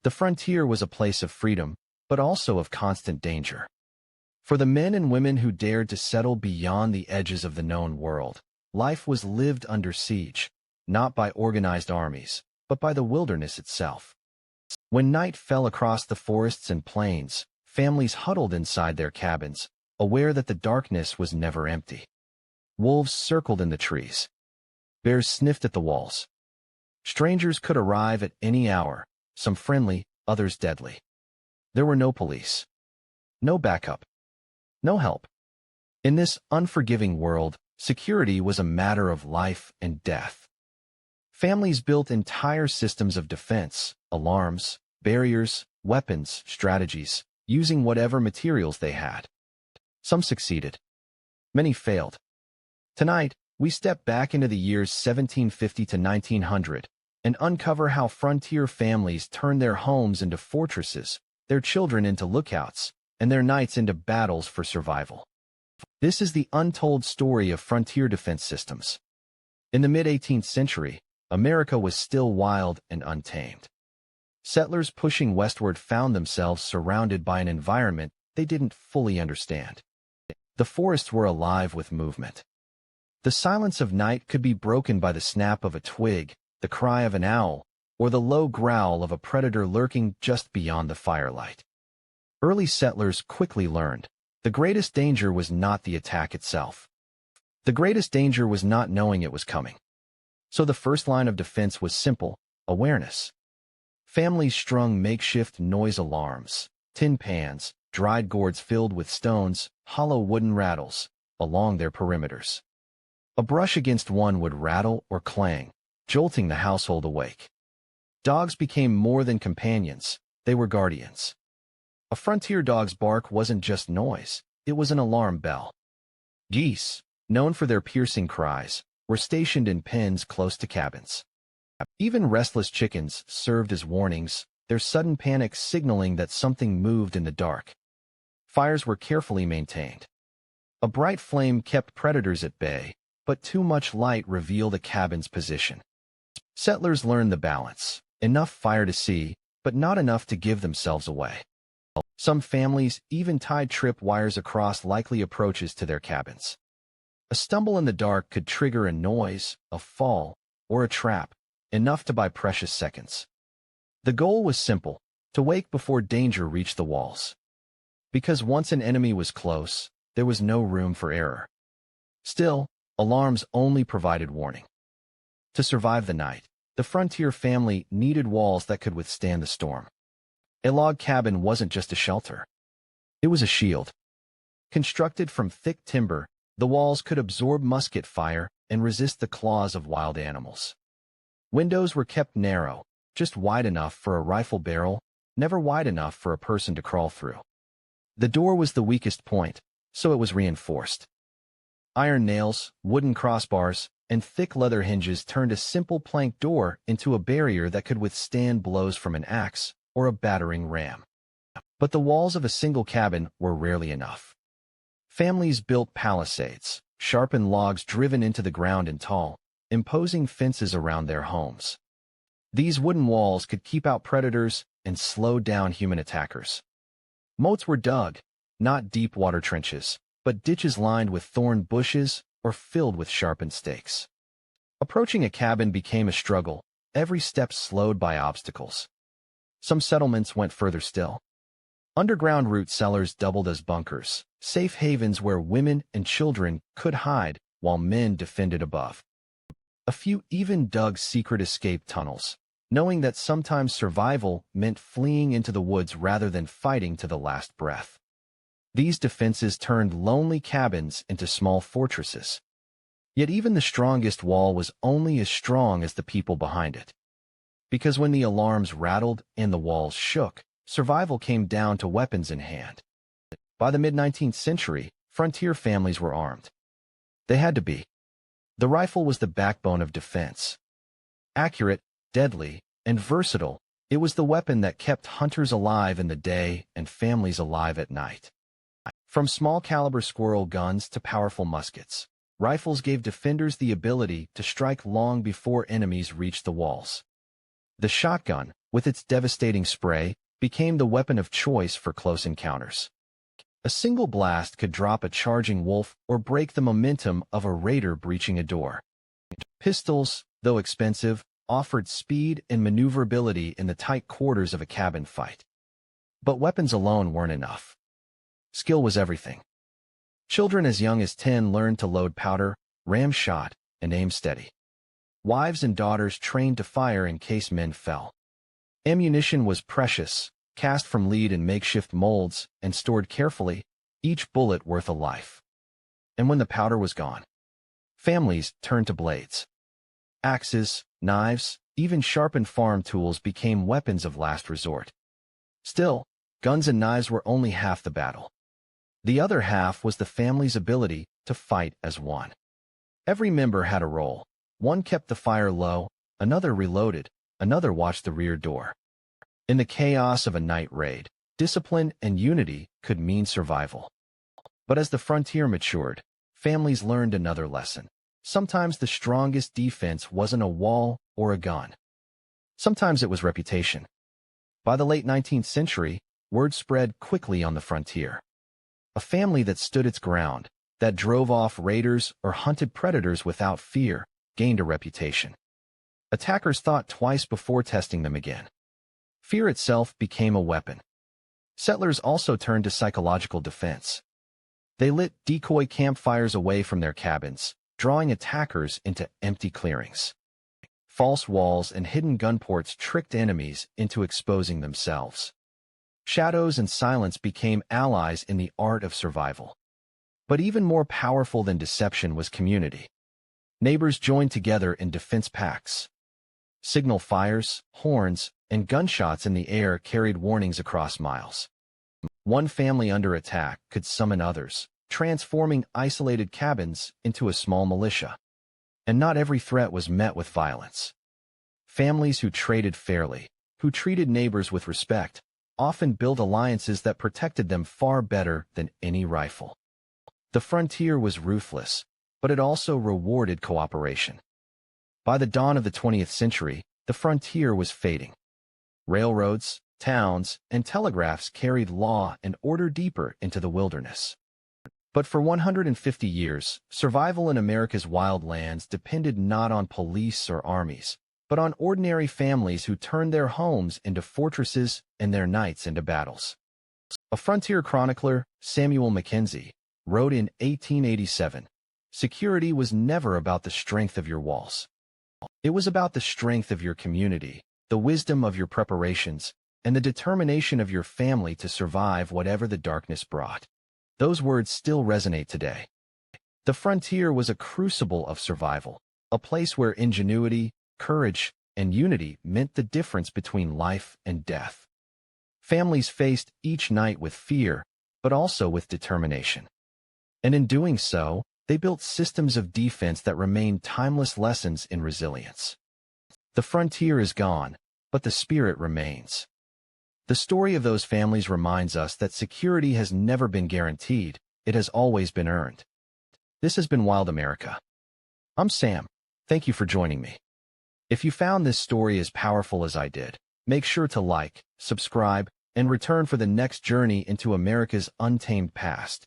The frontier was a place of freedom, but also of constant danger. For the men and women who dared to settle beyond the edges of the known world, life was lived under siege, not by organized armies, but by the wilderness itself. When night fell across the forests and plains, families huddled inside their cabins, aware that the darkness was never empty. Wolves circled in the trees. Bears sniffed at the walls. Strangers could arrive at any hour, some friendly, others deadly. There were no police. No backup. No help. In this unforgiving world, security was a matter of life and death. Families built entire systems of defense, alarms, barriers, weapons, strategies, using whatever materials they had. Some succeeded. Many failed. Tonight, we step back into the years 1750 to 1900 and uncover how frontier families turned their homes into fortresses, their children into lookouts, and their nights into battles for survival. This is the untold story of frontier defense systems. In the mid-18th century, America was still wild and untamed. Settlers pushing westward found themselves surrounded by an environment they didn't fully understand. The forests were alive with movement. The silence of night could be broken by the snap of a twig, the cry of an owl, or the low growl of a predator lurking just beyond the firelight. Early settlers quickly learned the greatest danger was not the attack itself. The greatest danger was not knowing it was coming. So the first line of defense was simple: awareness. Families strung makeshift noise alarms, tin pans, dried gourds filled with stones, hollow wooden rattles, along their perimeters. A brush against one would rattle or clang, jolting the household awake. Dogs became more than companions, they were guardians. A frontier dog's bark wasn't just noise, it was an alarm bell. Geese, known for their piercing cries, were stationed in pens close to cabins. Even restless chickens served as warnings, their sudden panic signaling that something moved in the dark. Fires were carefully maintained. A bright flame kept predators at bay, but too much light revealed a cabin's position. Settlers learned the balance: enough fire to see, but not enough to give themselves away. Some families even tied trip wires across likely approaches to their cabins. A stumble in the dark could trigger a noise, a fall, or a trap, enough to buy precious seconds. The goal was simple: to wake before danger reached the walls. Because once an enemy was close, there was no room for error. Still, alarms only provided warning. To survive the night, the frontier family needed walls that could withstand the storm. A log cabin wasn't just a shelter. It was a shield. Constructed from thick timber, the walls could absorb musket fire and resist the claws of wild animals. Windows were kept narrow, just wide enough for a rifle barrel, never wide enough for a person to crawl through. The door was the weakest point, so it was reinforced. Iron nails, wooden crossbars, and thick leather hinges turned a simple plank door into a barrier that could withstand blows from an axe or a battering ram. But the walls of a single cabin were rarely enough. Families built palisades, sharpened logs driven into the ground in tall, imposing fences around their homes. These wooden walls could keep out predators and slow down human attackers. Moats were dug, not deep water trenches, but ditches lined with thorn bushes or filled with sharpened stakes. Approaching a cabin became a struggle, every step slowed by obstacles. Some settlements went further still. Underground root cellars doubled as bunkers, safe havens where women and children could hide while men defended above. A few even dug secret escape tunnels, knowing that sometimes survival meant fleeing into the woods rather than fighting to the last breath. These defenses turned lonely cabins into small fortresses. Yet even the strongest wall was only as strong as the people behind it. Because when the alarms rattled and the walls shook, survival came down to weapons in hand. By the mid-19th century, frontier families were armed. They had to be. The rifle was the backbone of defense. Accurate, deadly, and versatile, it was the weapon that kept hunters alive in the day and families alive at night. From small-caliber squirrel guns to powerful muskets, rifles gave defenders the ability to strike long before enemies reached the walls. The shotgun, with its devastating spray, became the weapon of choice for close encounters. A single blast could drop a charging wolf or break the momentum of a raider breaching a door. Pistols, though expensive, offered speed and maneuverability in the tight quarters of a cabin fight. But weapons alone weren't enough. Skill was everything. Children as young as 10 learned to load powder, ram shot, and aim steady. Wives and daughters trained to fire in case men fell. Ammunition was precious, cast from lead in makeshift molds and stored carefully, each bullet worth a life. And when the powder was gone, families turned to blades. Axes, knives, even sharpened farm tools became weapons of last resort. Still, guns and knives were only half the battle. The other half was the family's ability to fight as one. Every member had a role. One kept the fire low, another reloaded, another watched the rear door. In the chaos of a night raid, discipline and unity could mean survival. But as the frontier matured, families learned another lesson. Sometimes the strongest defense wasn't a wall or a gun. Sometimes it was reputation. By the late 19th century, word spread quickly on the frontier. A family that stood its ground, that drove off raiders or hunted predators without fear, gained a reputation. Attackers thought twice before testing them again. Fear itself became a weapon. Settlers also turned to psychological defense. They lit decoy campfires away from their cabins, drawing attackers into empty clearings. False walls and hidden gun ports tricked enemies into exposing themselves. Shadows and silence became allies in the art of survival. But even more powerful than deception was community. Neighbors joined together in defense pacts. Signal fires, horns, and gunshots in the air carried warnings across miles. One family under attack could summon others, transforming isolated cabins into a small militia. And not every threat was met with violence. Families who traded fairly, who treated neighbors with respect, often built alliances that protected them far better than any rifle. The frontier was ruthless, but it also rewarded cooperation. By the dawn of the 20th century, the frontier was fading. Railroads, towns, and telegraphs carried law and order deeper into the wilderness. But for 150 years, survival in America's wild lands depended not on police or armies, but on ordinary families who turned their homes into fortresses and their nights into battles. A frontier chronicler, Samuel Mackenzie, wrote in 1887, "Security was never about the strength of your walls. It was about the strength of your community, the wisdom of your preparations, and the determination of your family to survive whatever the darkness brought." Those words still resonate today. The frontier was a crucible of survival, a place where ingenuity, courage, and unity meant the difference between life and death. Families faced each night with fear, but also with determination. And in doing so, they built systems of defense that remain timeless lessons in resilience. The frontier is gone, but the spirit remains. The story of those families reminds us that security has never been guaranteed, it has always been earned. This has been Wild America. I'm Sam. Thank you for joining me. If you found this story as powerful as I did, make sure to like, subscribe, and return for the next journey into America's untamed past.